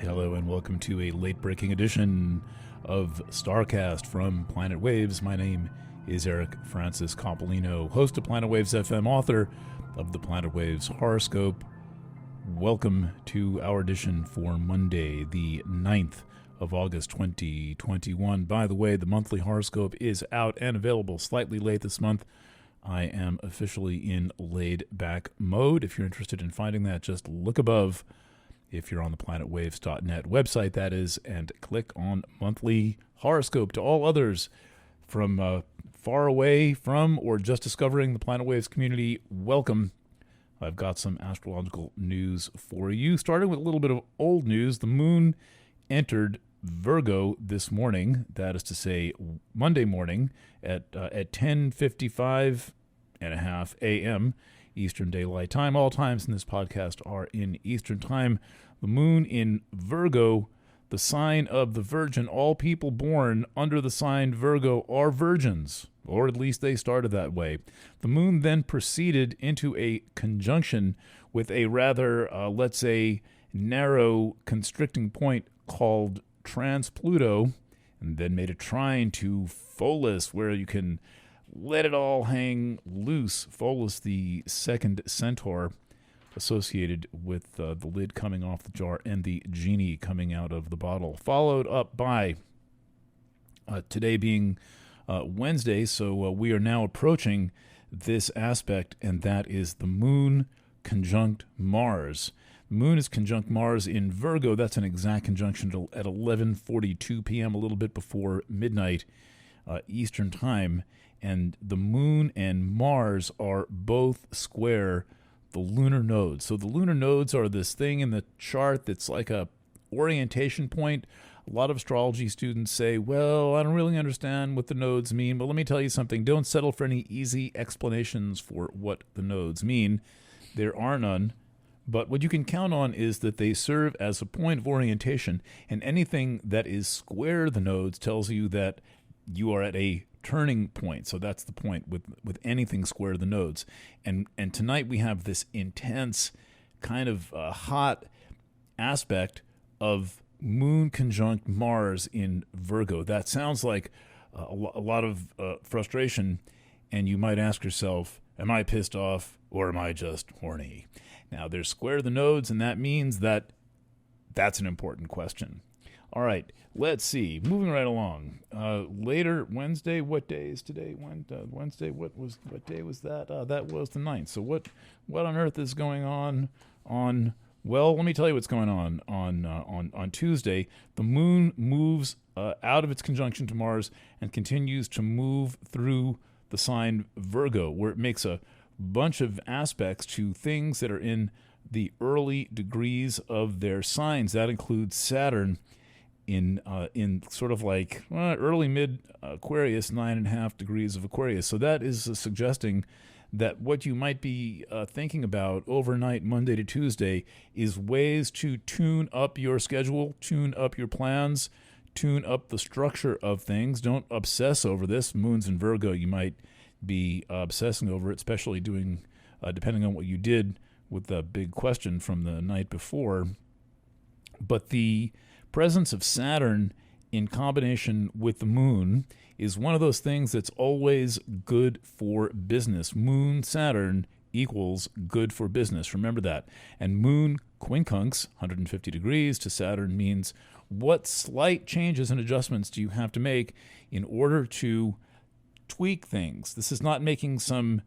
Hello and welcome to a late-breaking edition of Starcast from Planet Waves. My name is Eric Francis Coppolino, host of Planet Waves FM, author of the Planet Waves Horoscope. Welcome to our edition for Monday, the 9th of August 2021. By the way, the monthly horoscope is out and available slightly late this month. I am officially in laid-back mode. If you're interested in finding that, just look above. If you're on the planetwaves.net website, that is, and click on monthly horoscope. To all others from far away from or just discovering the Planet Waves community, welcome. I've got some astrological news for you. Starting with a little bit of old news, the moon entered Virgo this morning, that is to say Monday morning at 10:55 and a half a.m. Eastern Daylight Time. All times in this podcast are in Eastern Time. The moon in Virgo, the sign of the Virgin. All people born under the sign Virgo are virgins, or at least they started that way. The moon then proceeded into a conjunction with a rather, let's say, narrow constricting point called trans-Pluto, and then made a trine to Pholus, where you can let it all hang loose. Pholus, the second centaur, associated with the lid coming off the jar and the genie coming out of the bottle. Followed up by today being Wednesday, so we are now approaching this aspect, and that is the moon conjunct Mars. The moon is conjunct Mars in Virgo. That's an exact conjunction at 11:42 p.m., a little bit before midnight Eastern Time. And the moon and Mars are both square the lunar nodes. So the lunar nodes are this thing in the chart that's like a orientation point. A lot of astrology students say, well, I don't really understand what the nodes mean, but let me tell you something. Don't settle for any easy explanations for what the nodes mean. There are none. But what you can count on is that they serve as a point of orientation, and anything that is square the nodes tells you that you are at a turning point. So that's the point with anything square the nodes. And tonight we have this intense kind of hot aspect of moon conjunct Mars in Virgo. That sounds like a lot of frustration, and you might ask yourself, am I pissed off or am I just horny? Now, there's square the nodes, and that means that that's an important question. All right, let's see. Moving right along. Later, Wednesday, what day is today? Wednesday, what day was that? That was the 9th. So what on earth is going on? Well, let me tell you what's going on Tuesday. The moon moves out of its conjunction to Mars and continues to move through the sign Virgo, where it makes a bunch of aspects to things that are in the early degrees of their signs. That includes Saturn in sort of like early mid Aquarius, 9.5 degrees of Aquarius. So that is suggesting that what you might be thinking about overnight, Monday to Tuesday, is ways to tune up your schedule, tune up your plans, tune up the structure of things. Don't obsess over this. Moon's in Virgo, you might be obsessing over it, especially doing, depending on what you did with the big question from the night before. But the presence of Saturn in combination with the moon is one of those things that's always good for business. Moon Saturn equals good for business. Remember that. And moon quincunx, 150 degrees to Saturn, means what slight changes and adjustments do you have to make in order to tweak things. This is not making some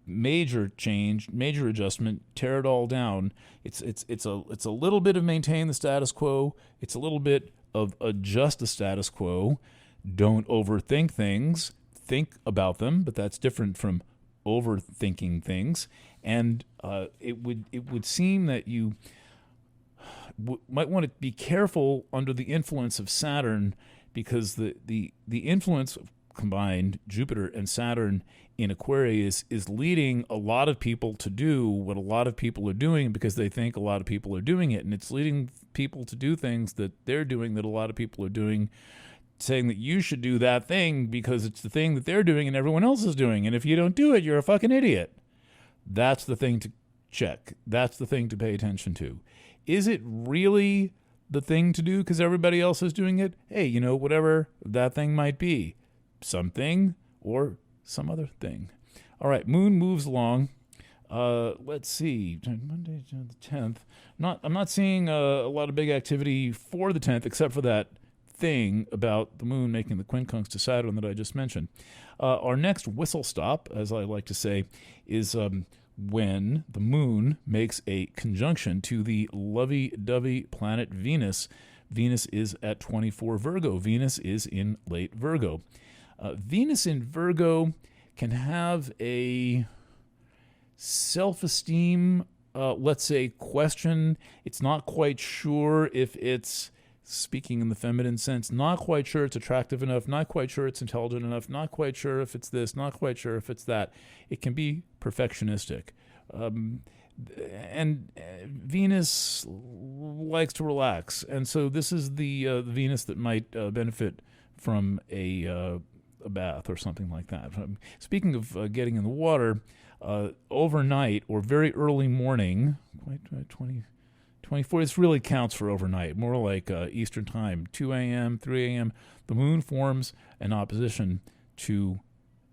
major change, major adjustment, tear it all down. It's a little bit of maintain the status quo. It's a little bit of adjust the status quo. Don't overthink things. Think about them, but that's different from overthinking things. And it would seem that you might want to be careful under the influence of Saturn, because the influence of combined Jupiter and Saturn in Aquarius is leading a lot of people to do what a lot of people are doing because they think a lot of people are doing it. And it's leading people to do things that they're doing that a lot of people are doing, saying that you should do that thing because it's the thing that they're doing and everyone else is doing. And if you don't do it, you're a fucking idiot. That's the thing to check. That's the thing to pay attention to. Is it really the thing to do because everybody else is doing it. Hey, whatever that thing might be, something or some other thing. All right, moon moves along. Let's see, Monday, the 10th. I'm not seeing a lot of big activity for the 10th, except for that thing about the moon making the quincunx to Saturn that I just mentioned. Our next whistle stop, as I like to say, is when the moon makes a conjunction to the lovey-dovey planet Venus. Venus is at 24 Virgo. Venus is in late Virgo. Venus in Virgo can have a self-esteem, let's say, question. It's not quite sure if it's, speaking in the feminine sense, not quite sure it's attractive enough, not quite sure it's intelligent enough, not quite sure if it's this, not quite sure if it's that. It can be perfectionistic. And Venus likes to relax. And so this is the Venus that might benefit from a bath or something like that. Speaking of getting in the water, overnight or very early morning, 24, this really counts for overnight, more like Eastern time, 2 a.m., 3 a.m., the moon forms an opposition to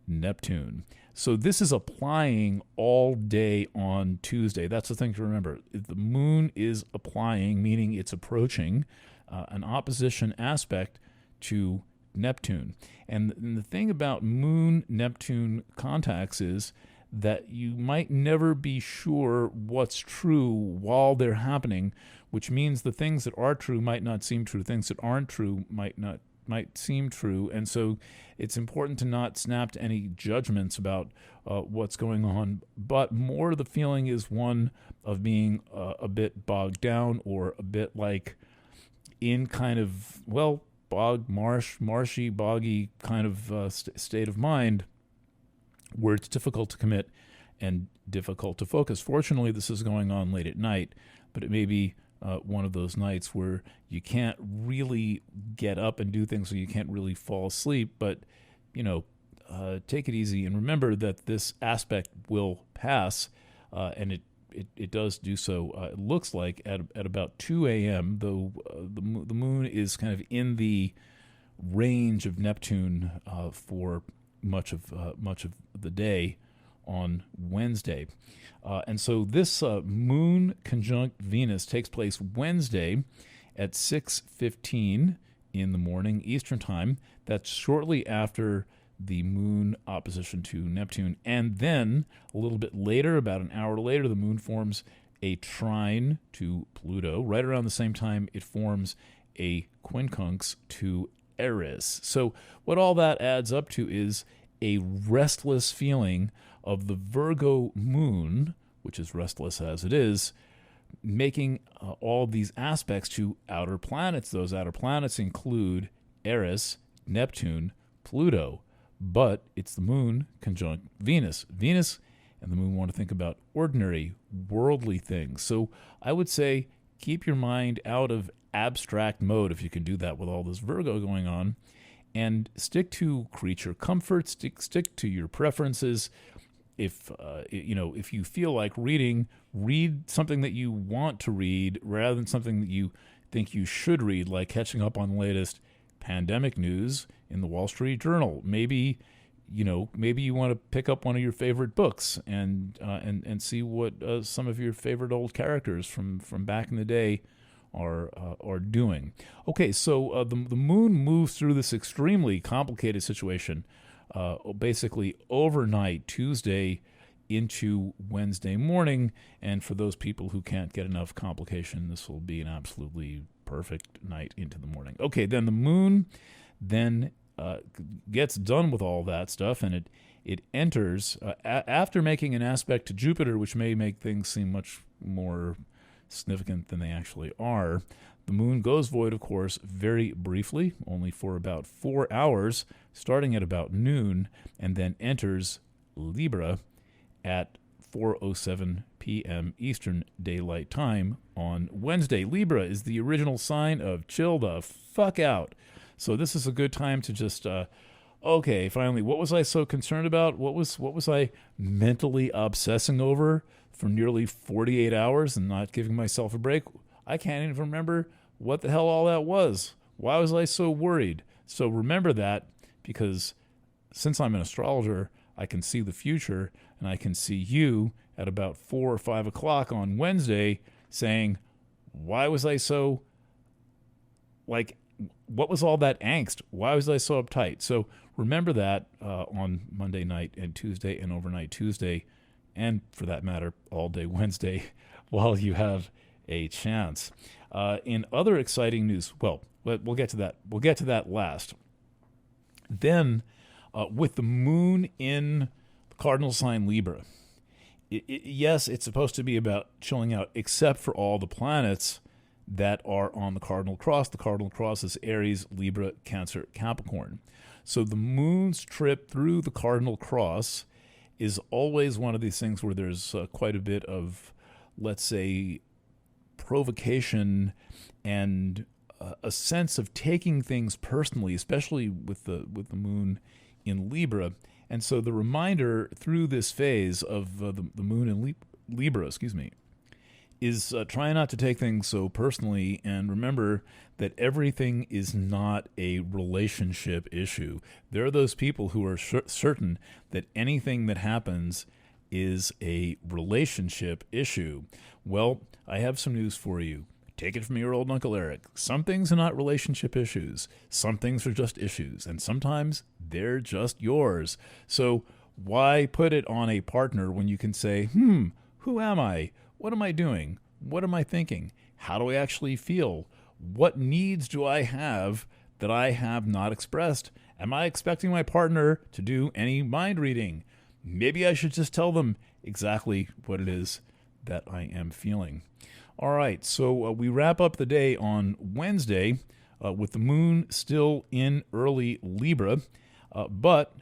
Neptune. So this is applying all day on Tuesday. That's the thing to remember. The moon is applying, meaning it's approaching an opposition aspect to Neptune. And the thing about moon-Neptune contacts is that you might never be sure what's true while they're happening, which means the things that are true might not seem true. Things that aren't true might seem true. And so it's important to not snap to any judgments about what's going on, but more the feeling is one of being a bit bogged down or a bit like in kind of, marshy, boggy kind of state of mind where it's difficult to commit and difficult to focus. Fortunately, this is going on late at night, but it may be one of those nights where you can't really get up and do things, so you can't really fall asleep, but, take it easy and remember that this aspect will pass, and it does do so, it looks like, at about 2 a.m., though the moon is kind of in the range of Neptune for much of the day on Wednesday. And so this moon conjunct Venus takes place Wednesday at 6:15 in the morning Eastern time. That's shortly after the moon opposition to Neptune. And then a little bit later, about an hour later, the moon forms a trine to Pluto. Right around the same time, it forms a quincunx to Eris. So what all that adds up to is a restless feeling of the Virgo moon, which is restless as it is, making all these aspects to outer planets. Those outer planets include Eris, Neptune, Pluto, but it's the moon conjunct Venus. Venus and the moon want to think about ordinary, worldly things. So I would say keep your mind out of abstract mode if you can do that with all this Virgo going on, and stick to creature comfort, stick to your preferences. If you feel like reading, read something that you want to read rather than something that you think you should read, like catching up on the latest pandemic news in the Wall Street Journal. Maybe you want to pick up one of your favorite books and see what some of your favorite old characters from back in the day are doing. Okay, so the moon moves through this extremely complicated situation, basically overnight, Tuesday into Wednesday morning, and for those people who can't get enough complication, this will be an absolutely perfect night into the morning. Okay, then the moon gets done with all that stuff, and it enters, after making an aspect to Jupiter, which may make things seem much more significant than they actually are. The moon goes void, of course, very briefly, only for about 4 hours, starting at about noon, and then enters Libra at 4:07 p.m. Eastern Daylight Time on Wednesday. Libra is the original sign of chill the fuck out. So this is a good time to just, okay, finally, what was I so concerned about? What was I mentally obsessing over for nearly 48 hours and not giving myself a break? I can't even remember what the hell all that was. Why was I so worried? So remember that, because since I'm an astrologer, I can see the future, and I can see you at about 4 or 5 o'clock on Wednesday saying, why was I so, what was all that angst? Why was I so uptight? So remember that on Monday night and Tuesday and overnight Tuesday, and for that matter, all day Wednesday, while you have a chance. In other exciting news, well, we'll get to that. We'll get to that last. Then, with the moon in the cardinal sign Libra, yes, it's supposed to be about chilling out, except for all the planets that are on the cardinal cross. The cardinal cross is Aries, Libra, Cancer, Capricorn. So the moon's trip through the cardinal cross is always one of these things where there's quite a bit of, let's say, provocation and a sense of taking things personally, especially with the moon in Libra. And so the reminder through this phase of the moon in Libra, is try not to take things so personally, and remember that everything is not a relationship issue. There are those people who are certain that anything that happens is a relationship issue. Well, I have some news for you. Take it from your old Uncle Eric. Some things are not relationship issues. Some things are just issues, and sometimes they're just yours. So why put it on a partner when you can say, who am I? What am I doing? What am I thinking? How do I actually feel? What needs do I have that I have not expressed? Am I expecting my partner to do any mind reading? Maybe I should just tell them exactly what it is that I am feeling. All right, so we wrap up the day on Wednesday with the moon still in early Libra, but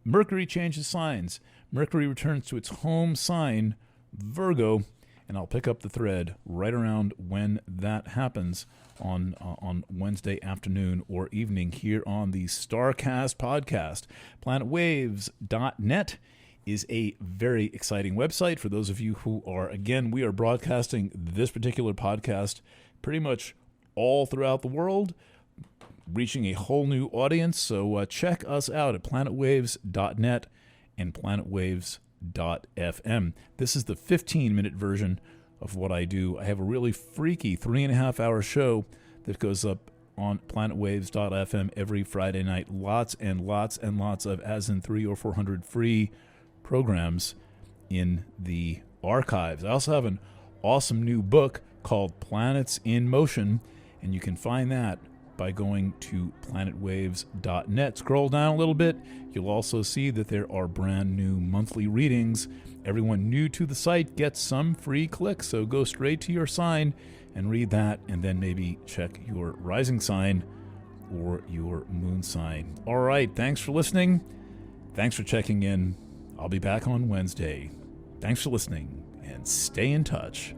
Mercury changes signs. Mercury returns to its home sign, Virgo, and I'll pick up the thread right around when that happens on Wednesday afternoon or evening here on the Starcast podcast. PlanetWaves.net is a very exciting website for those of you who are, again, we are broadcasting this particular podcast pretty much all throughout the world, reaching a whole new audience. So check us out at planetwaves.net and planetwaves.fm. This is the 15-minute version of what I do. I have a really freaky 3.5-hour show that goes up on planetwaves.fm every Friday night. Lots and lots and lots of, as in 300 or 400 free programs in the archives. I also have an awesome new book called Planets in Motion, and you can find that by going to planetwaves.net. Scroll down a little bit. You'll also see that there are brand new monthly readings. Everyone new to the site gets some free clicks, so go straight to your sign and read that, and then maybe check your rising sign or your moon sign. All right, thanks for listening. Thanks for checking in. I'll be back on Wednesday. Thanks for listening, and stay in touch.